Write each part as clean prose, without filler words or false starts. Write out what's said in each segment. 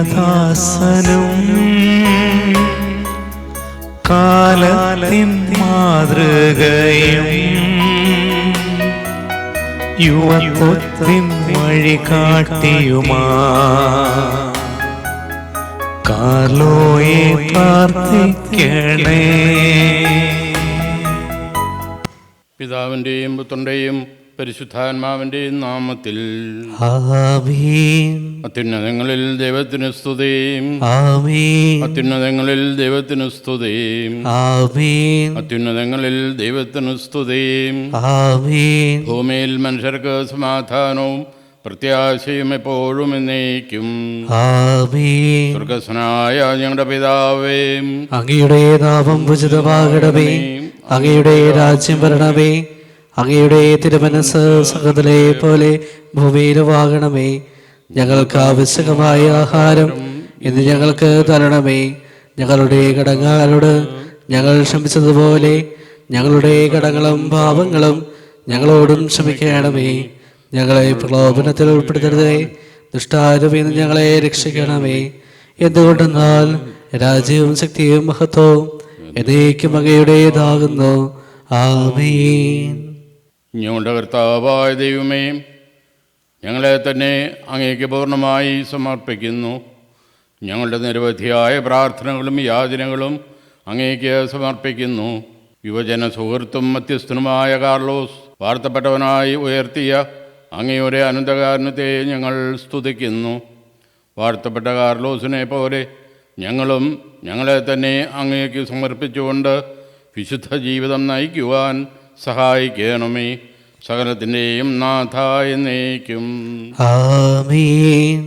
പ്രിയദാസനും കാലത്തിൻ മാതൃകയും യുവത്വത്തിൻ വഴികാട്ടിയുമാ കാർലോയെ പ്രാർത്ഥിക്കണേ. പിതാവിൻ്റെയും പുത്രൻ്റെയും പരിശുദ്ധാത്മാവിൻ്റെയും നാമത്തിൽ ആമേൻ. അത്യുന്നതങ്ങളിൽ ദൈവത്തിന് സ്തുതി. ആമേൻ. അത്യുന്നതങ്ങളിൽ ദൈവത്തിന് സ്തുതി. ആമേൻ. അത്യുന്നതങ്ങളിൽ ദൈവത്തിന് സ്തുതി. ആമേൻ. ഭൂമിയിൽ മനുഷ്യർക്ക് സമാധാനവും പ്രത്യാശയും എപ്പോഴും എന്നേക്കും. ആമേൻ. സ്വർഗസ്വനായ ഞങ്ങളുടെ പിതാവേ, അങ്ങയുടെ നാമം ഉചിതമാകണമേ. അങ്ങയുടെ രാജ്യം വരണമേ. അങ്ങയുടെ തിരുമനസ് സകലത്തിലെ പോലെ ഭൂമിയിലുമാകണമേ. ഞങ്ങൾക്ക് ആവശ്യമായ ആഹാരം ഇന്ന് ഞങ്ങൾക്ക് തരണമേ. ഞങ്ങളുടെ കടങ്ങളോട് ഞങ്ങൾ ക്ഷമിച്ചതുപോലെ ഞങ്ങളുടെ കടങ്ങളും പാപങ്ങളും ഞങ്ങളോടും ക്ഷമിക്കണമേ. ഞങ്ങളെ പ്രലോഭനത്തിൽ ഉൾപ്പെടുത്തരുതേ, ദുഷ്ടാരൂപിയിൽ നിന്ന് ഞങ്ങളെ രക്ഷിക്കണമേ. എന്തുകൊണ്ടെന്നാൽ രാജ്യവും ശക്തിയും മഹത്വവും എന്നേക്കും അങ്ങയുടേതാകുന്നു. ആമേൻ. ഞങ്ങളുടെ കർത്താവായ ദൈവമേ, ഞങ്ങളെ തന്നെ അങ്ങേക്ക് പൂർണ്ണമായി സമർപ്പിക്കുന്നു. ഞങ്ങളുടെ നിരവധിയായ പ്രാർത്ഥനകളും യാചനകളും അങ്ങേക്ക് സമർപ്പിക്കുന്നു. യുവജന സുഹൃത്തും മധ്യസ്ഥനുമായ കാർലോസ് വാഴ്ത്തപ്പെട്ടവനായി ഉയർത്തിയ അങ്ങയുടെ അനന്തകാരുണ്യത്തെ ഞങ്ങൾ സ്തുതിക്കുന്നു. വാഴ്ത്തപ്പെട്ട കാർലോസിനെ പോലെ ഞങ്ങളും ഞങ്ങളെ തന്നെ അങ്ങേക്ക് സമർപ്പിച്ചുകൊണ്ട് വിശുദ്ധ ജീവിതം നയിക്കുവാൻ സഹായിക്കണമേ. സകലത്തിൻ്റെയും നാഥ എന്നേക്കും. ആമേൻ.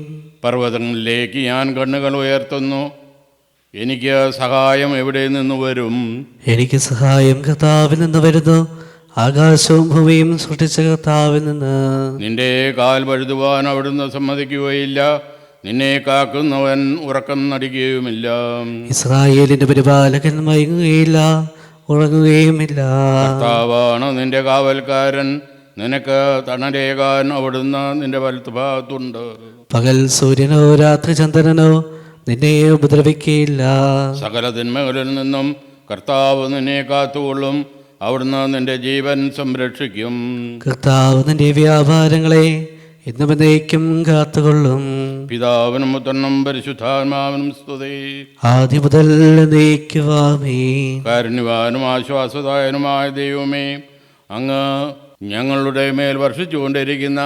പർവ്വതങ്ങളിലേക്ക് ഞാൻ കണ്ണുകൾ ഉയർത്തുന്നു. എനിക്ക് സഹായം എവിടെ നിന്ന് വരും? എനിക്ക് സഹായം കർത്താവിൽ നിന്ന് വരുന്നു. ആകാശവും ഭൂമിയും സൃഷ്ടിച്ച കർത്താവിൽ നിന്ന്. നിന്റെ കാൽ വഴുതുവാൻ അവിടുന്ന് സമ്മതിക്കുകയില്ല. നിന്നെ കാക്കുന്നവൻ ഉറക്കം നടിക്കുകയുമില്ല. ഇസ്രായേലിന്റെ പരിപാലകൻ മയങ്ങുകയില്ല, ഉറങ്ങുകയുമില്ല. കർത്താവാണ് നിന്റെ കാവൽക്കാരൻ. നിനക്ക് തണലേകാൻ അവിടുന്ന് നിന്റെ വലത്തുഭാഗത്തുണ്ട്. പകൽ സൂര്യനോ രാത്രി ചന്ദ്രനോ നിന്നെ ഉപദ്രവിക്കുകയില്ല. സകല തിന്മകളിൽ നിന്നും കർത്താവ് നിന്നെ കാത്തുകൊള്ളും. അവിടുന്ന് നിന്റെ ജീവൻ സംരക്ഷിക്കും. കർത്താവ് നിന്റെ വ്യാപാരങ്ങളെ എന്നും എന്നേക്കും കാത്തുകൊള്ളും. പിതാവിനും പുത്രനും പരിശുദ്ധാത്മാവിനും സ്തുതി. ആദ്യം മുതൽ എന്നേക്കുമാമേ. കാരുണ്യവാനും ആശ്വാസദായനുമായ ദൈവമേ, അങ്ങ് ഞങ്ങളുടെ മേൽ വർഷിച്ചുകൊണ്ടിരിക്കുന്ന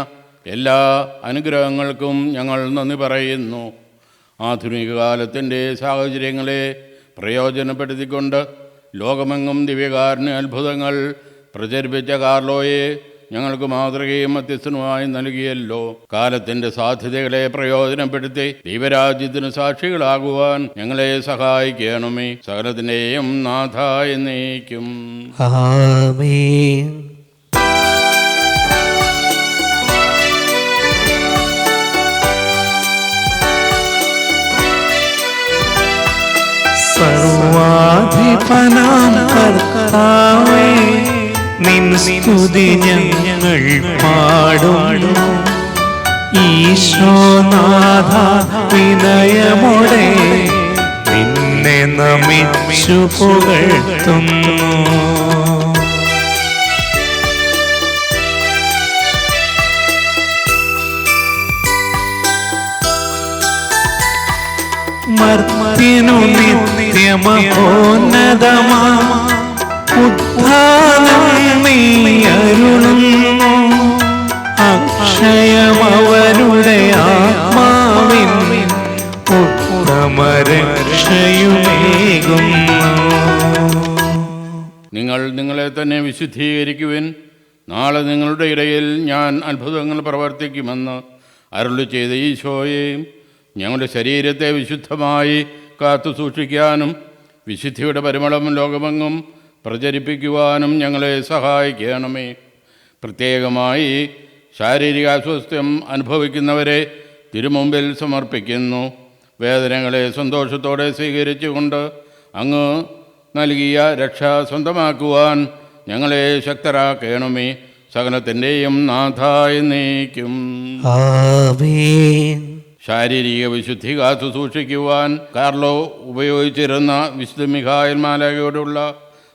എല്ലാ അനുഗ്രഹങ്ങൾക്കും ഞങ്ങൾ നന്ദി പറയുന്നു. ആധുനിക കാലത്തിൻ്റെ സാഹചര്യങ്ങളെ പ്രയോജനപ്പെടുത്തിക്കൊണ്ട് ലോകമെങ്ങും ദിവ്യകാരുണ്യ അത്ഭുതങ്ങൾ പ്രചരിപ്പിച്ച കാർലോയെ ഞങ്ങൾക്ക് മാതൃകയും മധ്യസ്ഥനുമായി നൽകിയല്ലോ. കാലത്തിൻ്റെ സാധ്യതകളെ പ്രയോജനപ്പെടുത്തി ദൈവരാജ്യത്തിന് സാക്ഷികളാകുവാൻ ഞങ്ങളെ സഹായിക്കണമേ. സകലത്തിൻ്റെയും നാഥ എന്നേക്കും. ആമേൻ. സർവാധിപനാം കർത്താവേ, നിൻ സ്തുതി ഞങ്ങൾ പാടുന്നു. ഈശോനാഥ വിനയമോടെ നിന്നെ നമിച്ചു പുകഴ്ത്തുന്നു. മർത്യനു നിത്യമഹോന്നതമാ ഉദ്ധാനം നീ അരുളുന്നു. അക്ഷയമവരുടെ ആത്മാവിൻ ഉത്തമരക്ഷയുമേകുന്നു. നിങ്ങൾ നിങ്ങളെ തന്നെ വിശുദ്ധീകരിക്കുവിൻ. നാളെ നിങ്ങളുടെ ഇടയിൽ ഞാൻ അത്ഭുതങ്ങൾ പ്രവർത്തിക്കുമെന്ന് അരുളി ചെയ്ത ഈശോയെ, ഞങ്ങളുടെ ശരീരത്തെ വിശുദ്ധമായി കാത്തു സൂക്ഷിക്കാനും വിശുദ്ധിയുടെ പരിമളം ലോകമെങ്ങും പ്രചരിപ്പിക്കുവാനും ഞങ്ങളെ സഹായിക്കണമേ. പ്രത്യേകമായി ശാരീരിക അസ്വസ്ഥ്യം അനുഭവിക്കുന്നവരെ തിരുമുമ്പിൽ സമർപ്പിക്കുന്നു. വേദനകളെ സന്തോഷത്തോടെ സ്വീകരിച്ചുകൊണ്ട് അങ്ങ് നൽകിയ രക്ഷ സ്വന്തമാക്കുവാൻ ഞങ്ങളെ ശക്തരാക്കണമേ. സകലത്തിൻ്റെയും നാഥ എന്നേക്കും. ആമേൻ. ശാരീരിക വിശുദ്ധി കാത്തു സൂക്ഷിക്കുവാൻ കാർലോ ഉപയോഗിച്ചിരുന്ന വിശുദ്ധ മിഖായേൽ മാലാഖയോടുള്ള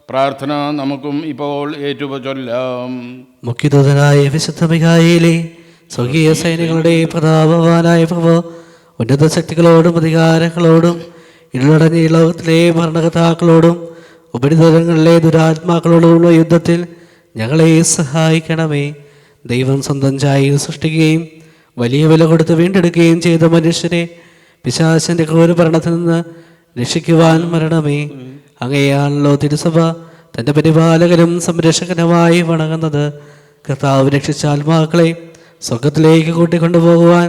പ്രാർത്ഥന നമുക്കും ഇപ്പോൾ ഏറ്റുചൊല്ലാം. മുഖ്യദൂതനായ വിശുദ്ധ മിഖായേലേ, സ്വർഗീയ സൈന്യങ്ങളുടെ പ്രതാപവാനായ പ്രഭു, ഉന്നത ശക്തികളോടും അധികാരങ്ങളോടും ഇരുളടഞ്ഞ ഈ ലോകത്തിലെ ഭരണകർത്താക്കളോടും ഉപരിതലങ്ങളിലെ ദുരാത്മാക്കളോടുമുള്ള യുദ്ധത്തിൽ ഞങ്ങളെ സഹായിക്കണമേ. ദൈവം സ്വന്തം ഛായയിൽ സൃഷ്ടിക്കുകയും വലിയ വില കൊടുത്ത് വീണ്ടെടുക്കുകയും ചെയ്ത മനുഷ്യരെ പിശാചിന്റെ ക്രൂരഭരണത്തിൽ നിന്ന് രക്ഷിക്കുവാൻ വരണമേ. അങ്ങനെയാണല്ലോ തിരുസഭ തൻ്റെ പരിപാലകനും സംരക്ഷകനുമായി വണങ്ങുന്നത്. കർത്താവ് രക്ഷിച്ച ആത്മാക്കളെ സ്വർഗത്തിലേക്ക് കൂട്ടിക്കൊണ്ടുപോകുവാൻ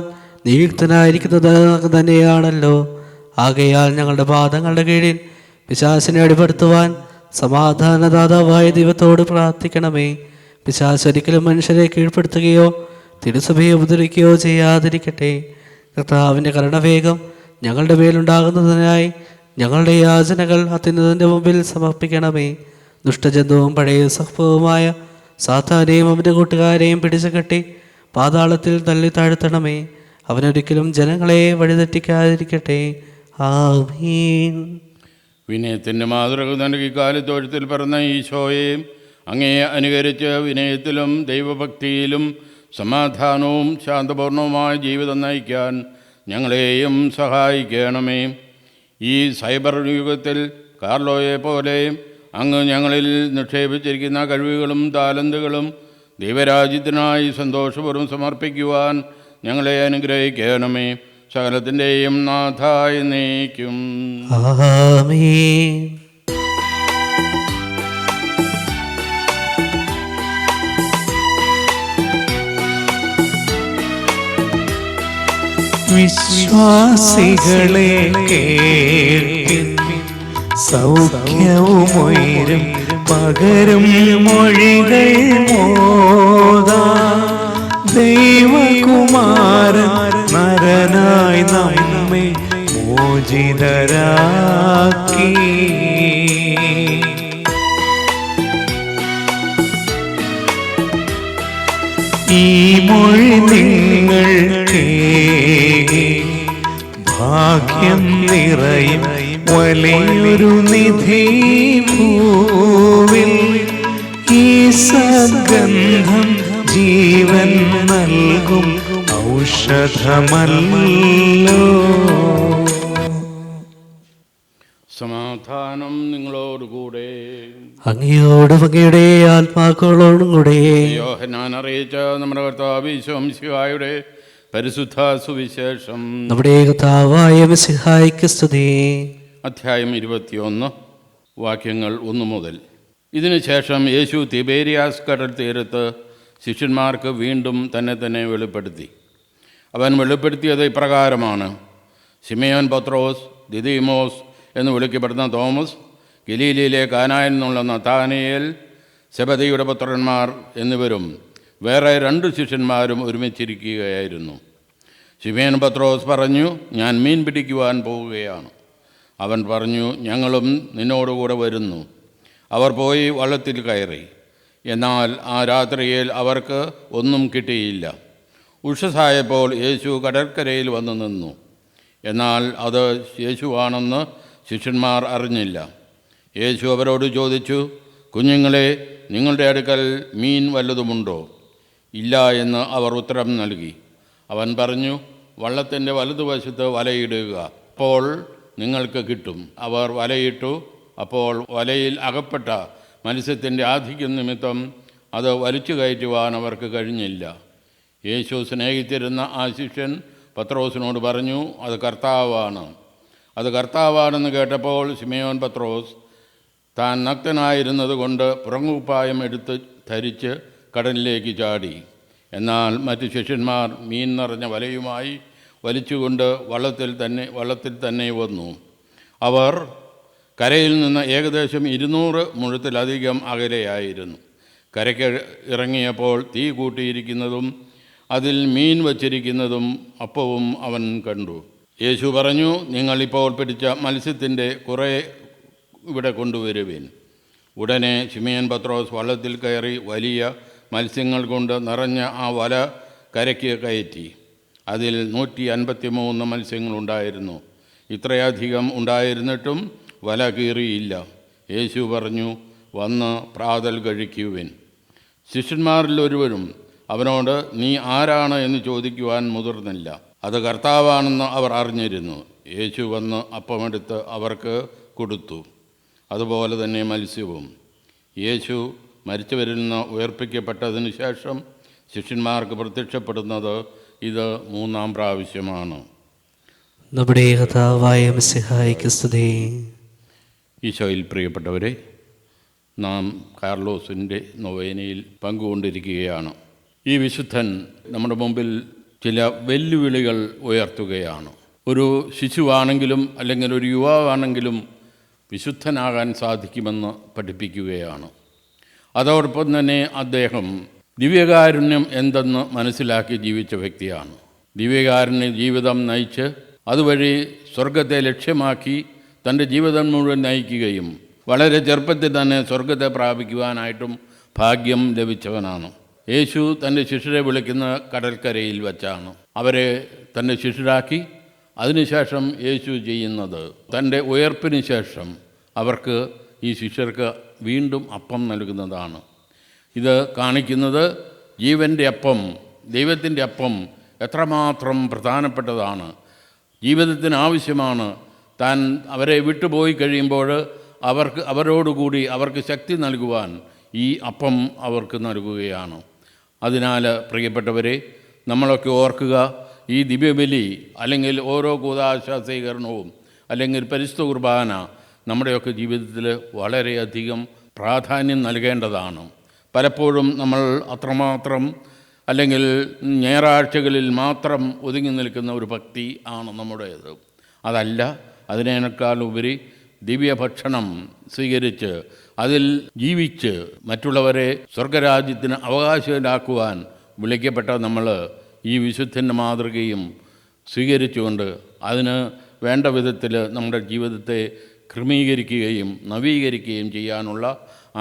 നിയുക്തനായിരിക്കുന്നത് തന്നെയാണല്ലോ. ആകയാൽ ഞങ്ങളുടെ പാദങ്ങളുടെ കീഴിൽ പിശാചിനെ അടിപ്പെടുത്തുവാൻ സമാധാനദാതാവായ ദൈവത്തോട് പ്രാർത്ഥിക്കണമേ. പിശാച് ഒരിക്കലും മനുഷ്യരെ കീഴ്പ്പെടുത്തുകയോ തിരുസഭയെ ഉപദ്രവിക്കുകയോ ചെയ്യാതിരിക്കട്ടെ. കർത്താവിൻ്റെ കരുണവേഗം ഞങ്ങളുടെ മേലുണ്ടാകുന്നതിനായി ഞങ്ങളുടെ യാചനകൾ അത്യുന്നതൻ്റെ മുമ്പിൽ സമർപ്പിക്കണമേ. ദുഷ്ടജന്തുവും പഴയ സഹ്വവുമായ സാത്താനെയും അവൻ്റെ കൂട്ടുകാരെയും പിടിച്ചു കെട്ടി പാതാളത്തിൽ തള്ളി താഴ്ത്തണമേ. അവനൊരിക്കലും ജനങ്ങളെ വഴിതെറ്റിക്കാതിരിക്കട്ടെ. ആമീൻ. വിനയത്തിൻ്റെ മാതൃക നൽകി കാലിത്തൊഴുത്തിൽ പിറന്ന ഈശോയെ അങ്ങയെ അനുകരിച്ച് വിനയത്തിലും ദൈവഭക്തിയിലും സമാധാനവും ശാന്തപൂർണവുമായ ജീവിതം നയിക്കാൻ ഞങ്ങളെയും സഹായിക്കണമേ. ഈ സൈബർ യുഗത്തിൽ കാർലോയെ പോലെ അങ്ങ് ഞങ്ങളിൽ നിക്ഷേപിച്ചിരിക്കുന്ന കഴിവുകളും താലന്തുകളും ദൈവരാജ്യത്തിനായി സന്തോഷപൂർവ്വം സമർപ്പിക്കുവാൻ ഞങ്ങളെ അനുഗ്രഹിക്കണമേ. സകലത്തിൻ്റെയും നാഥായി നയിക്കും. ആമീൻ. വിശ്വാസികളെ കേൾപ്പിൻ, സൗഖ്യവുമൊയിരും പകരും മൊഴികൾ മോദാം. ദൈവകുമാരൻ നരനായി നമ്മെ മോചിതരാക്കി. ഈ മൊഴി നിങ്ങൾ കേൾക്കി ഭാഗ്യം നിറയും വലിയൊരു നിധി ഭൂവിൽ. ഈ സദ്ഗന്ധം ജീവൻ നൽകും ഔഷധമല്ലോ. സമാധാനം നിങ്ങളോടുകൂടെ. അങ്ങയോടും അങ്ങയുടെ ആത്മാക്കളോടും കൂടെ. യോഹന്നാൻ അറിയിച്ച നമ്മുടെ കർത്താവ് ഈശോ മിശിഹായുടെ പരിശുദ്ധ സുവിശേഷം. നമ്മുടെ കർത്താവായ മിശിഹായ്ക്ക് സ്തുതി. അധ്യായം 21, വാക്യങ്ങൾ 1 മുതൽ. ഇതിനുശേഷം യേശു തിബേരിയാസ് കടൽ തീരത്ത് ശിഷ്യന്മാർക്ക് വീണ്ടും തന്നെ വെളിപ്പെടുത്തി. അവൻ വെളിപ്പെടുത്തിയത് ഇപ്രകാരമാണ്: ശിമയോൻ പത്രോസ്, ദിദിമോസ് എന്ന് വിളിക്കപ്പെടുന്ന തോമസ്, ഗലീലയിലെ കാനായിൽ നിന്നുള്ള നഥാനയേൽ, സെബദിയുടെ പുത്രന്മാർ എന്നിവരും വേറെ 2 ശിഷ്യന്മാരും ഒരുമിച്ചിരിക്കുകയായിരുന്നു. ശിമയോൻ പത്രോസ് പറഞ്ഞു, ഞാൻ മീൻ പിടിക്കുവാൻ പോവുകയാണ്. അവൻ പറഞ്ഞു, ഞങ്ങളും നിന്നോടുകൂടെ വരുന്നു. അവർ പോയി വള്ളത്തിൽ കയറി. എന്നാൽ ആ രാത്രിയിൽ അവർക്ക് ഒന്നും കിട്ടിയില്ല. ഉഷസായപ്പോൾ യേശു കടൽക്കരയിൽ വന്നു നിന്നു. എന്നാൽ അത് യേശുവാണെന്ന് ശിഷ്യന്മാർ അറിഞ്ഞില്ല. യേശു അവരോട് ചോദിച്ചു, കുഞ്ഞുങ്ങളെ, നിങ്ങളുടെ അടുക്കൽ മീൻ വല്ലതുമുണ്ടോ? ഇല്ല എന്ന് അവർ ഉത്തരം നൽകി. അവൻ പറഞ്ഞു, വള്ളത്തിൻ്റെ വലതുവശത്ത് വലയിടുക, അപ്പോൾ നിങ്ങൾക്ക് കിട്ടും. അവർ വലയിട്ടു. അപ്പോൾ വലയിൽ അകപ്പെട്ട മത്സ്യത്തിൻ്റെ ആധിക്യം നിമിത്തം അത് വലിച്ചു കയറ്റുവാൻ അവർക്ക് കഴിഞ്ഞില്ല. യേശു സ്നേഹിച്ചിരുന്ന ആ ശിഷ്യൻ പത്രോസിനോട് പറഞ്ഞു, അത് കർത്താവാണ്. അത് കർത്താവാണെന്ന് കേട്ടപ്പോൾ ശിമയോൻ പത്രോസ് താൻ നഗ്നനായിരുന്നത് കൊണ്ട് പുറങ്ങുപ്പായം എടുത്ത് ധരിച്ച് കടലിലേക്ക് ചാടി. എന്നാൽ മറ്റു ശിഷ്യന്മാർ മീൻ നിറഞ്ഞ വലയുമായി വലിച്ചുകൊണ്ട് വള്ളത്തിൽ തന്നെ വന്നു. അവർ കരയിൽ നിന്ന് ഏകദേശം 200 മുഴത്തിലധികം അകലെയായിരുന്നു. കരയ്ക്ക് ഇറങ്ങിയപ്പോൾ തീ കൂട്ടിയിരിക്കുന്നതും അതിൽ മീൻ വച്ചിരിക്കുന്നതും അപ്പവും അവൻ കണ്ടു. യേശു പറഞ്ഞു, നിങ്ങളിപ്പോൾ പിടിച്ച മത്സ്യത്തിൻ്റെ കുറേ ഇവിടെ കൊണ്ടുവരുവിൻ. ഉടനെ ശിമയോൻ പത്രോസ് വള്ളത്തിൽ കയറി വലിയ മത്സ്യങ്ങൾ കൊണ്ട് നിറഞ്ഞ ആ വല കരയ്ക്ക് കയറ്റി. അതിൽ 153 മത്സ്യങ്ങളുണ്ടായിരുന്നു. ഇത്രയധികം ഉണ്ടായിരുന്നിട്ടും വല കീറിയില്ല. യേശു പറഞ്ഞു, വന്ന് പ്രാതൽ കഴിക്കുവിൻ. ശിഷ്യന്മാരിൽ ഒരുവരും അവനോട് നീ ആരാണ് എന്ന് ചോദിക്കുവാൻ മുതിർന്നില്ല. അത് കർത്താവാണെന്ന് അവർ അറിഞ്ഞിരുന്നു. യേശു വന്ന് അപ്പമെടുത്ത് അവർക്ക് കൊടുത്തു. അതുപോലെ തന്നെ മത്സ്യവും. യേശു മരിച്ചവരിൽ നിന്ന് ഉയർപ്പിക്കപ്പെട്ടതിന് ശേഷം ശിഷ്യന്മാർക്ക് പ്രത്യക്ഷപ്പെടുന്നത് ഇത് 3-ാം പ്രാവശ്യമാണ്. നമ്മുടെ കർത്താവായ മിശിഹായ്ക്ക് സ്തുതി. ഈശോയിൽ പ്രിയപ്പെട്ടവരെ, നാം കാർലോസിൻ്റെ നൊവേനയിൽ പങ്കുകൊണ്ടിരിക്കുകയാണ്. ഈ വിശുദ്ധൻ നമ്മുടെ മുമ്പിൽ ചില വെല്ലുവിളികൾ ഉയർത്തുകയാണ്. ഒരു ശിശുവാണെങ്കിലും അല്ലെങ്കിൽ ഒരു യുവാവാണെങ്കിലും വിശുദ്ധനാകാൻ സാധിക്കുമെന്ന് പഠിപ്പിക്കുകയാണ്. അതോടൊപ്പം തന്നെ അദ്ദേഹം ദിവ്യകാരുണ്യം എന്തെന്ന് മനസ്സിലാക്കി ജീവിച്ച വ്യക്തിയാണ്. ദിവ്യകാരുണ്യ ജീവിതം നയിച്ച് അതുവഴി സ്വർഗത്തെ ലക്ഷ്യമാക്കി തൻ്റെ ജീവിതം മുഴുവൻ നയിക്കുകയും വളരെ ചെറുപ്പത്തിൽ തന്നെ സ്വർഗത്തെ പ്രാപിക്കുവാനായിട്ടും ഭാഗ്യം ലഭിച്ചവനാണ്. യേശു തൻ്റെ ശിഷ്യരെ വിളിക്കുന്ന കടൽക്കരയിൽ വച്ചാണ്. അവരെ തൻ്റെ ശിഷ്യരാക്കി. അതിനുശേഷം യേശു ചെയ്യുന്നത് തൻ്റെ ഉയർപ്പിന് ശേഷം അവർക്ക്, ഈ ശിഷ്യർക്ക് വീണ്ടും അപ്പം നൽകുന്നതാണ്. ഇത് കാണിക്കുന്നത് ജീവൻ്റെ അപ്പം, ദൈവത്തിൻ്റെ അപ്പം എത്രമാത്രം പ്രധാനപ്പെട്ടതാണ്, ജീവിതത്തിന് ആവശ്യമാണ്. താൻ അവരെ വിട്ടുപോയി കഴിയുമ്പോൾ അവരോടുകൂടി അവർക്ക് ശക്തി നൽകുവാൻ ഈ അപ്പം അവർക്ക് നൽകുകയാണ്. അതിനാൽ പ്രിയപ്പെട്ടവരെ, നമ്മളൊക്കെ ഓർക്കുക, ഈ ദിവ്യബലി അല്ലെങ്കിൽ ഓരോ കൂദാശ സ്വീകരണവും അല്ലെങ്കിൽ പരിശുദ്ധ കുർബാന നമ്മുടെയൊക്കെ ജീവിതത്തിൽ വളരെയധികം പ്രാധാന്യം നൽകേണ്ടതാണ്. പലപ്പോഴും നമ്മൾ അത്രമാത്രം അല്ലെങ്കിൽ ഞായറാഴ്ചകളിൽ മാത്രം ഒതുങ്ങി നിൽക്കുന്ന ഒരു ഭക്തി ആണ് നമ്മുടേത്. അതല്ല, അതിനേക്കാൾ ഉപരി ദിവ്യഭക്ഷണം സ്വീകരിച്ച് അതിൽ ജീവിച്ച് മറ്റുള്ളവരെ സ്വർഗരാജ്യത്തിന് അവകാശികളാക്കുവാൻ വിളിക്കപ്പെട്ട നമ്മൾ ഈ വിശുദ്ധൻ്റെ മാതൃകയും സ്വീകരിച്ചുകൊണ്ട് അതിന് വേണ്ട വിധത്തിൽ നമ്മുടെ ജീവിതത്തെ ക്രമീകരിക്കുകയും നവീകരിക്കുകയും ചെയ്യാനുള്ള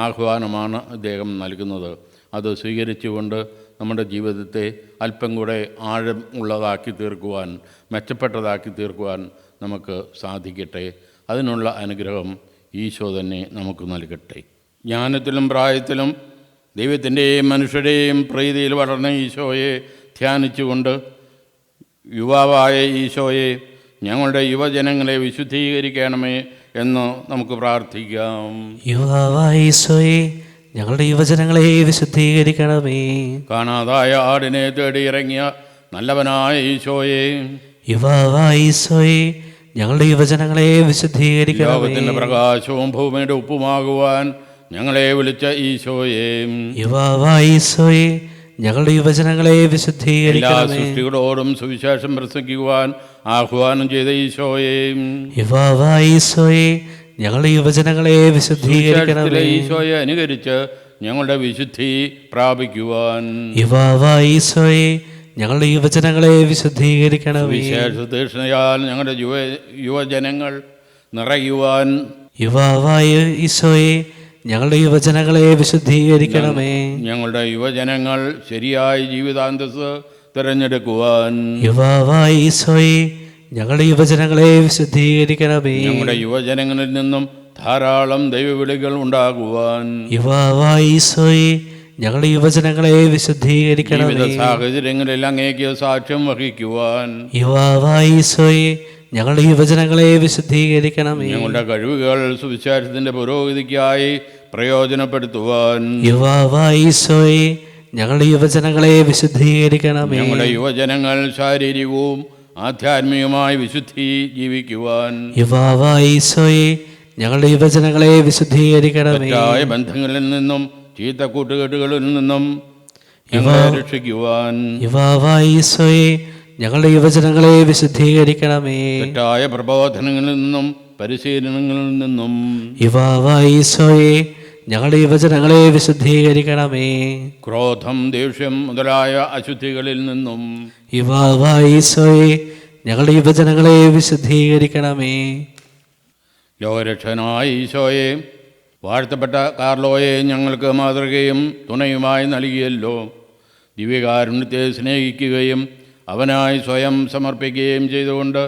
ആഹ്വാനമാണ് അദ്ദേഹം നൽകുന്നത്. അത് സ്വീകരിച്ചുകൊണ്ട് നമ്മുടെ ജീവിതത്തെ അല്പം കൂടെ ആഴം ഉള്ളതാക്കി തീർക്കുവാൻ, മെച്ചപ്പെട്ടതാക്കി തീർക്കുവാൻ നമുക്ക് സാധിക്കട്ടെ. അതിനുള്ള അനുഗ്രഹം ഈശോ തന്നെ നമുക്ക് നൽകട്ടെ. ജ്ഞാനത്തിലും പ്രായത്തിലും ദൈവത്തിൻ്റെയും മനുഷ്യരുടെയും പ്രീതിയിൽ വളർന്ന ഈശോയെ ധ്യാനിച്ചുകൊണ്ട്, യുവാവായ ഈശോയെ ഞങ്ങളുടെ യുവജനങ്ങളെ വിശുദ്ധീകരിക്കണമേ എന്ന് നമുക്ക് പ്രാർത്ഥിക്കാം. യുവാവായ ഈശോയെ ഞങ്ങളുടെ യുവജനങ്ങളെ വിശുദ്ധീകരിക്കണമേ. കാണാതായ ആടിനെ തേടി ഇറങ്ങിയ നല്ലവനായ ഈശോയെ, യുവാവായ ഈശോയെ ഞങ്ങളുടെ യുവജനങ്ങളെ വിശുദ്ധീകരിക്കണമേ. ലോകത്തിന്റെ പ്രകാശവും ഭൂമിയുടെ ഉപ്പുമാകുവാൻ ഞങ്ങളെ വിളിച്ച ഈശോയെ, യുവാവായ ഈശോയെ ഞങ്ങളുടെ യുവജനങ്ങളെ എല്ലാ വിശുദ്ധീകരിക്കണമേ. സൃഷ്ടികളോടും സുവിശേഷം പ്രസംഗിക്കുവാൻ ആഹ്വാനം ചെയ്ത ഈശോയെ, യുവാവായ ഈശോയെ ഞങ്ങളുടെ യുവജനങ്ങളെ വിശുദ്ധീകരിക്കണമേ. ഈശോയെ അനുകരിച്ച് ഞങ്ങളുടെ വിശുദ്ധി പ്രാപിക്കുവാൻ, യുവാവായ ഈശോയെ ഞങ്ങളുടെ യുവജനങ്ങളെ വിശുദ്ധീകരിക്കണമേ. വിശേഷ തീക്ഷ്ണയാൽ ഞങ്ങളുടെ യുവജനങ്ങൾ നിറയുവാൻ, യുവാവായ ഈശോയെ ഞങ്ങളുടെ യുവജനങ്ങളെ വിശുദ്ധീകരിക്കണമേ. ഞങ്ങളുടെ യുവജനങ്ങൾ ശരിയായ ജീവിതാന്തസ് തിരഞ്ഞെടുക്കുവാൻ, യുവാവായ ഈശോയെ ഞങ്ങളുടെ യുവജനങ്ങളെ വിശുദ്ധീകരിക്കണമേ. ഞങ്ങളുടെ യുവജനങ്ങളിൽ നിന്നും ധാരാളം ദൈവവിളികൾ ഉണ്ടാകുവാൻ, യുവാവായ ഈശോയെ ഞങ്ങളുടെ യുവജനങ്ങളെ വിശുദ്ധീകരിക്കണമേ. വിവിധ സാഹചര്യങ്ങളിൽ അങ്ങേക്ക് സാക്ഷ്യം വഹിക്കുവാൻ, യുവാവായ ഈശോയെ ഞങ്ങളുടെ യുവജനങ്ങളെ വിശുദ്ധീകരിക്കണമേ. ഞങ്ങളുടെ കഴിവുകൾ സുവിശേഷത്തിന്റെ പുരോഗതിക്കായി പ്രയോജനപ്പെടുത്തുവാൻ, യുവാവായ ഈശോയെ ഞങ്ങളുടെ യുവജനങ്ങളെ വിശുദ്ധീകരിക്കണമേ. ഞങ്ങളുടെ യുവജനങ്ങൾ ശാരീരികവും ആധ്യാത്മികമായ വിശുദ്ധി ജീവിക്കുവാൻ, യുവാവായ ഈശോയെ ഞങ്ങളുടെ യുവജനങ്ങളെ വിശുദ്ധീകരിക്കണമേ. തെറ്റായ ബന്ധങ്ങളിൽ നിന്നും ചീത്ത കൂട്ടുകെട്ടുകളിൽ നിന്നും ഞങ്ങളെ രക്ഷിക്കുവാൻ, യുവാവായ ഈശോയെ ഞങ്ങളുടെ യുവജനങ്ങളെ വിശുദ്ധീകരിക്കണമേ. തെറ്റായ പ്രബോധനങ്ങളിൽ നിന്നും പരിശീലനങ്ങളിൽ നിന്നും യുവാവായ ഈശോയെ ഞങ്ങളുടെ യുവജനങ്ങളെ വിശുദ്ധീകരിക്കണമേ. ക്രോധം, ദേഷ്യം മുതലായ അശുദ്ധികളിൽ നിന്നും യുവാവായ ഈശോയെ ഞങ്ങളുടെ യുവജനങ്ങളെ വിശുദ്ധീകരിക്കണമേ. ലോകരക്ഷകനായ ഈശോയെ, വാഴ്ത്തപ്പെട്ട കാർലോയെ ഞങ്ങൾക്ക് മാതൃകയും തുണയുമായി നൽകിയല്ലോ. ദിവ്യകാരുണ്യത്തെ സ്നേഹിക്കുകയും അവനായി സ്വയം സമർപ്പിക്കുകയും ചെയ്തുകൊണ്ട്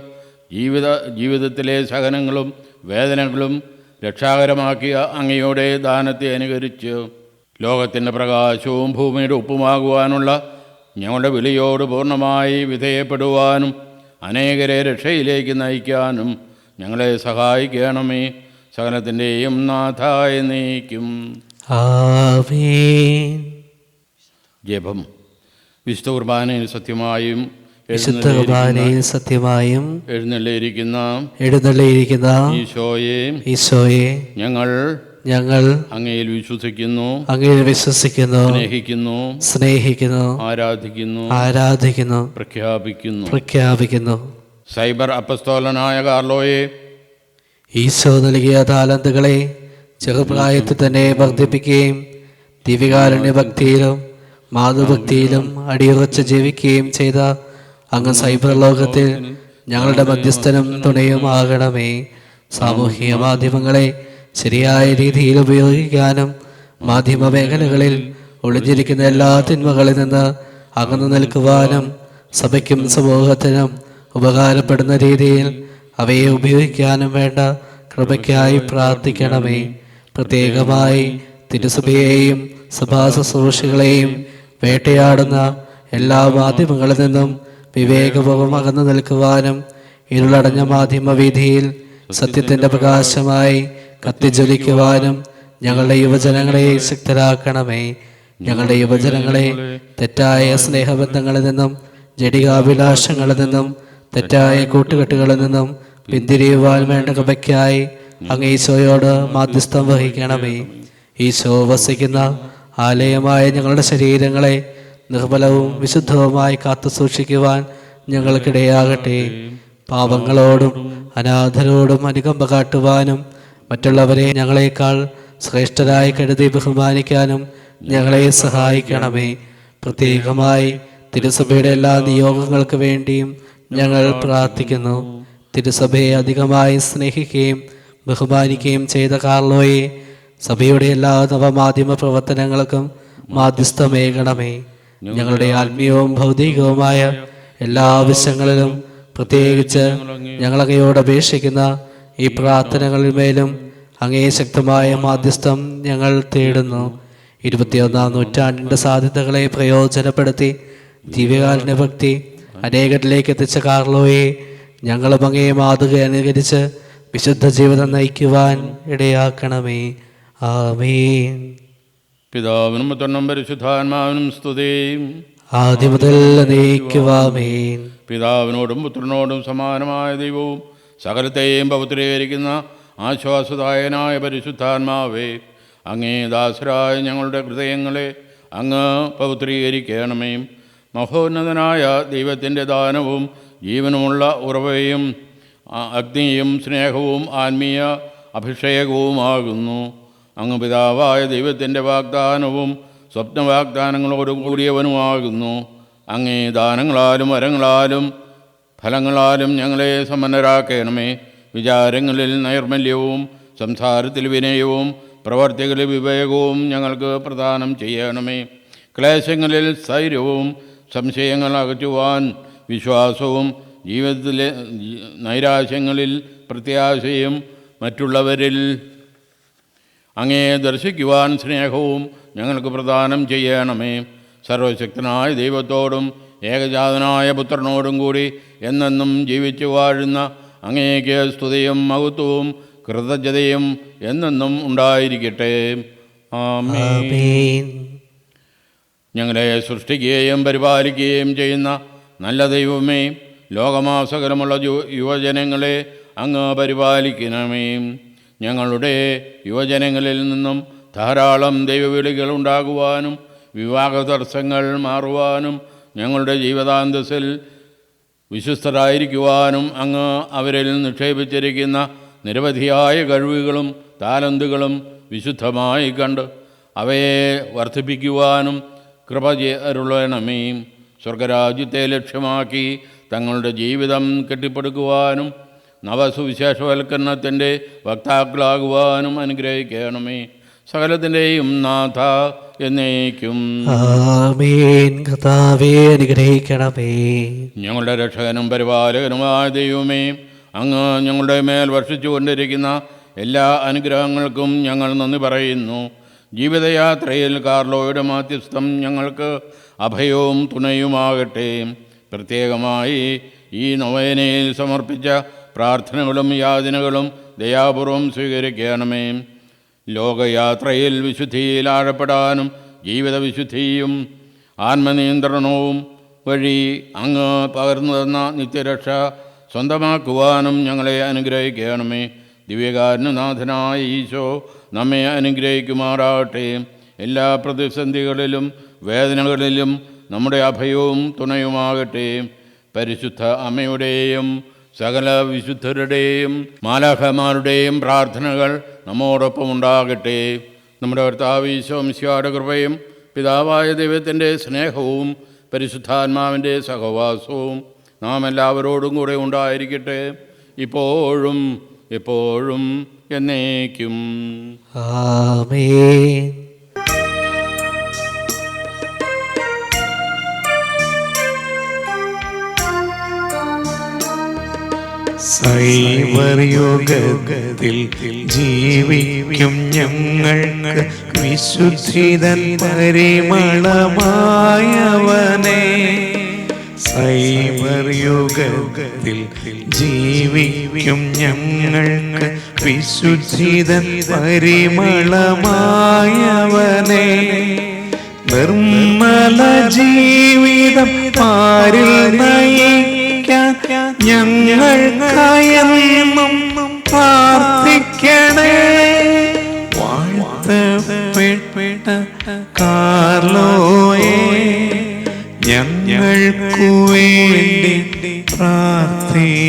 ജീവിതത്തിലെ സഹനങ്ങളും വേദനകളും രക്ഷാകരമാക്കിയ അങ്ങയുടെ ദാനത്തെ അനുകരിച്ച് ലോകത്തിൻ്റെ പ്രകാശവും ഭൂമിയുടെ ഉപ്പുമാകുവാനുള്ള ഞങ്ങളുടെ വിളിയോട് പൂർണ്ണമായി വിധേയപ്പെടുവാനും അനേകരെ രക്ഷയിലേക്ക് നയിക്കാനും ഞങ്ങളെ സഹായിക്കണമേ. സകലത്തിൻ്റെയും നാഥായ നീക്കും. ആമേൻ. ജപം. വിശുദ്ധ കുർബാനയിൽ സത്യമായും വിശുദ്ധ കുർബാനയിൽ സത്യമായും എഴുന്നള്ളിയിരിക്കുന്ന ഈശോയെ ഞങ്ങൾ അങ്ങയിൽ വിശ്വസിക്കുന്നു, അങ്ങയിൽ വിശ്വസിക്കുന്നു, സ്നേഹിക്കുന്നു, ആരാധിക്കുന്നു, പ്രഖ്യാപിക്കുന്നു. സൈബർ അപ്പസ്തോലനായ കാർലോയെ ഈശോ നൽകിയ താലന്തുകളെ ചെറുപ്രായത്തിൽ തന്നെ വർദ്ധിപ്പിക്കുകയും ദിവ്യകാരുണ്യ ഭക്തിയിലും മാതൃഭക്തിയിലും അടിയുറച്ച് ജീവിക്കുകയും ചെയ്ത അങ്ങ് സൈബർ ലോകത്തിൽ ഞങ്ങളുടെ മധ്യസ്ഥനും തുണയുമാകണമേ. സാമൂഹിക മാധ്യമങ്ങളെ ശരിയായ രീതിയിൽ ഉപയോഗിക്കാനും മാധ്യമ മേഖലകളിൽ ഒളിഞ്ഞിരിക്കുന്ന എല്ലാ തിന്മകളിൽ നിന്ന് അകന്നു നിൽക്കുവാനും സഭയ്ക്കും സമൂഹത്തിനും ഉപകാരപ്പെടുന്ന രീതിയിൽ അവയെ ഉപയോഗിക്കാനും വേണ്ട കൃപയ്ക്കായി പ്രാർത്ഥിക്കണമേ. പ്രത്യേകമായി തിരുസഭയെയും സഭാ ശുശ്രൂഷകളെയും വേട്ടയാടുന്ന എല്ലാ മാധ്യമങ്ങളിൽ നിന്നും വിവേകപൂർവ്വം അകന്നു നിൽക്കുവാനും ഇരുളടഞ്ഞ മാധ്യമവീഥിയിൽ സത്യത്തിൻ്റെ പ്രകാശമായി കത്തിജ്വലിക്കുവാനും ഞങ്ങളുടെ യുവജനങ്ങളെ ശക്തരാക്കണമേ. ഞങ്ങളുടെ യുവജനങ്ങളെ തെറ്റായ സ്നേഹബന്ധങ്ങളിൽ നിന്നും ജഡികാഭിലാഷങ്ങളിൽ നിന്നും തെറ്റായ കൂട്ടുകെട്ടുകളിൽ നിന്നും പിന്തിരിയുവാൻ വേണ്ട കൃപയ്ക്കായി അങ്ങ് ഈശോയോട് മാധ്യസ്ഥം വഹിക്കണമേ. ഈശോ വസിക്കുന്ന ആലയമായ ഞങ്ങളുടെ ശരീരങ്ങളെ നിർമ്മലവും വിശുദ്ധവുമായി കാത്തു സൂക്ഷിക്കുവാൻ ഞങ്ങൾക്കിടയാകട്ടെ. പാപങ്ങളോടും അനാഥരോടും അനുകമ്പ കാട്ടുവാനും മറ്റുള്ളവരെ ഞങ്ങളെക്കാൾ ശ്രേഷ്ഠരായി കരുതി ബഹുമാനിക്കാനും ഞങ്ങളെ സഹായിക്കണമേ. പ്രത്യേകമായി തിരുസഭയുടെ എല്ലാ നിയോഗങ്ങൾക്ക് വേണ്ടിയും ഞങ്ങൾ പ്രാർത്ഥിക്കുന്നു. തിരുസഭയെ അധികമായി സ്നേഹിക്കുകയും ബഹുമാനിക്കുകയും ചെയ്ത കാർലോയെ സഭയുടെ എല്ലാ നവമാധ്യമ പ്രവർത്തനങ്ങൾക്കും മാധ്യസ്ഥമേകണമേ. ഞങ്ങളുടെ ആത്മീയവും ഭൗതികവുമായ എല്ലാ ആവശ്യങ്ങളിലും പ്രത്യേകിച്ച് ഞങ്ങളങ്ങയോട് അപേക്ഷിക്കുന്ന ഈ പ്രാർത്ഥനകളിന്മേലും അങ്ങേ ശക്തമായ മാധ്യസ്ഥം ഞങ്ങൾ തേടുന്നു. 21-ാം നൂറ്റാണ്ടിൻ്റെ സാധ്യതകളെ പ്രയോജനപ്പെടുത്തി ദിവ്യകാരുണ്യ ഭക്തി അനേകരിലേക്ക് എത്തിച്ച കാർലോയെ ഞങ്ങളും അങ്ങേ മാതൃക അനുകരിച്ച് വിശുദ്ധ ജീവിതം നയിക്കുവാൻ ഇടയാക്കണമേ. ആമേൻ. പിതാവിനും പുത്രനും പരിശുദ്ധാത്മാവിനും സ്തുതി. ആദ്യം മുതൽ നീക്കുവാമേൻ. പിതാവിനോടും പുത്രനോടും സമാനമായ ദൈവവും സകലത്തെയും പവിത്രീകരിക്കുന്ന ആശ്വാസദായനായ പരിശുദ്ധാത്മാവേ, അങ്ങേ ദാസരായ ഞങ്ങളുടെ ഹൃദയങ്ങളെ അങ്ങ് പവിത്രീകരിക്കണമേ. മഹോന്നതനായ ദൈവത്തിൻ്റെ ദാനവും ജീവനുമുള്ള ഉറവയും അഗ്നിയും സ്നേഹവും ആത്മീയ അഭിഷേകവുമാകുന്നു. അങ്ങ് പിതാവായ ദൈവത്തിൻ്റെ വാഗ്ദാനവും സ്വപ്നവാഗ്ദാനങ്ങളോടും കൂടിയവനുമാകുന്നു. അങ്ങേ ദാനങ്ങളാലും വരങ്ങളാലും ഫലങ്ങളാലും ഞങ്ങളെ സമ്പന്നരാക്കണമേ. വിചാരങ്ങളിൽ നൈർമല്യവും സംസാരത്തിൽ വിനയവും പ്രവർത്തികളിൽ വിവേകവും ഞങ്ങൾക്ക് പ്രദാനം ചെയ്യണമേ. ക്ലേശങ്ങളിൽ സ്ഥൈര്യവും സംശയങ്ങൾ അകറ്റുവാൻ വിശ്വാസവും ജീവിതത്തിലെ നൈരാശ്യങ്ങളിൽ പ്രത്യാശയും മറ്റുള്ളവരിൽ അങ്ങേ ദർശിക്കുവാൻ സ്നേഹവും ഞങ്ങൾക്ക് പ്രദാനം ചെയ്യണമേ. സർവശക്തനായ ദൈവത്തോടും ഏകജാതനായ പുത്രനോടും കൂടി എന്നെന്നും ജീവിച്ചു വാഴുന്ന അങ്ങേക്ക് സ്തുതിയും മഹത്വവും കൃതജ്ഞതയും എന്നെന്നും ഉണ്ടായിരിക്കട്ടെ. ആമേൻ. ഞങ്ങളെ സൃഷ്ടിക്കുകയും പരിപാലിക്കുകയും ചെയ്യുന്ന നല്ല ദൈവമേ, ലോകമാസകലമുള്ള യുവജനങ്ങളെ അങ്ങ് പരിപാലിക്കണമേ. ഞങ്ങളുടെ യുവജനങ്ങളിൽ നിന്നും ധാരാളം ദൈവവിളികൾ ഉണ്ടാകുവാനും വിവാഹ തടസ്സങ്ങൾ മാറുവാനും ഞങ്ങളുടെ ജീവിതാന്തസ്സിൽ വിശ്വസ്തരായിരിക്കുവാനും അങ്ങ് അവരിൽ നിക്ഷേപിച്ചിരിക്കുന്ന നിരവധിയായ കഴിവുകളും താലന്തുകളും വിശുദ്ധമായി കണ്ട് അവയെ വർദ്ധിപ്പിക്കുവാനും കൃപ അരുളണമേ. സ്വർഗരാജ്യത്തെ ലക്ഷ്യമാക്കി തങ്ങളുടെ ജീവിതം കെട്ടിപ്പടുക്കുവാനും നവസുവിശേഷവൽക്കരണത്തിൻ്റെ വക്താക്കളാകുവാനും അനുഗ്രഹിക്കണമേ. സകലത്തിൻ്റെയും നാഥ എന്നേക്കും. ആമേൻ. കർത്താവേ അനുഗ്രഹിക്കണമേ. ഞങ്ങളുടെ രക്ഷകനും പരിപാലകനുമായ ദൈവമേ, അങ്ങ് ഞങ്ങളുടെ മേൽ വർഷിച്ചുകൊണ്ടിരിക്കുന്ന എല്ലാ അനുഗ്രഹങ്ങൾക്കും ഞങ്ങൾ നന്ദി പറയുന്നു. ജീവിതയാത്രയിൽ കാർലോയുടെ മാധ്യസ്ഥം ഞങ്ങൾക്ക് അഭയവും തുണയുമാകട്ടെ. പ്രത്യേകമായി ഈ നൊവേനയിൽ സമർപ്പിച്ച പ്രാർത്ഥനകളും യാചനകളും ദയാപൂർവം സ്വീകരിക്കണമേ. ലോകയാത്രയിൽ വിശുദ്ധിയിൽ ആഴപ്പെടാനും ജീവിത വിശുദ്ധിയും ആത്മനിയന്ത്രണവും വഴി അങ്ങ് പകർന്നു തന്ന നിത്യരക്ഷ സ്വന്തമാക്കുവാനും ഞങ്ങളെ അനുഗ്രഹിക്കണമേ. ദിവ്യകാരുണ്യനാഥനായ ഈശോ നമ്മെ അനുഗ്രഹിക്കുമാറാകട്ടെ. എല്ലാ പ്രതിസന്ധികളിലും വേദനകളിലും നമ്മുടെ അഭയവും തുണയുമാകട്ടെ. പരിശുദ്ധ അമ്മയുടെയും സകല വിശുദ്ധരുടെയും മാലാഖമാരുടെയും പ്രാർത്ഥനകൾ നമ്മോടൊപ്പം ഉണ്ടാകട്ടെ. നമ്മുടെ കർത്താവ് ഈശോ മിശിഹായുടെ കൃപയും പിതാവായ ദൈവത്തിൻ്റെ സ്നേഹവും പരിശുദ്ധാത്മാവിൻ്റെ സഹവാസവും നാം എല്ലാവരോടും കൂടെ ഉണ്ടായിരിക്കട്ടെ, ഇപ്പോഴും എപ്പോഴും എന്നേക്കും. ആമേൻ. സൈബർ യുഗത്തിൽ ജീവിക്കും ഞങ്ങൾക്ക് വിശുദ്ധിതൻ പരിമളമായവനെ. സൈബർ യുഗത്തിൽ ജീവിക്കും ഞങ്ങൾക്ക് വിശുദ്ധിതൻ പരിമളമായവനെ. നിർമ്മല ജീവിതം പാരിൽ നയിക്കാൻ ഞങ്ങൾക്കായെന്നും പ്രാർത്ഥിക്കണേ. വാഴ്ത്തപ്പെട്ട കാർലോയെ ഞങ്ങൾക്കു വേണ്ടി പ്രാർത്ഥിക്കണമേ.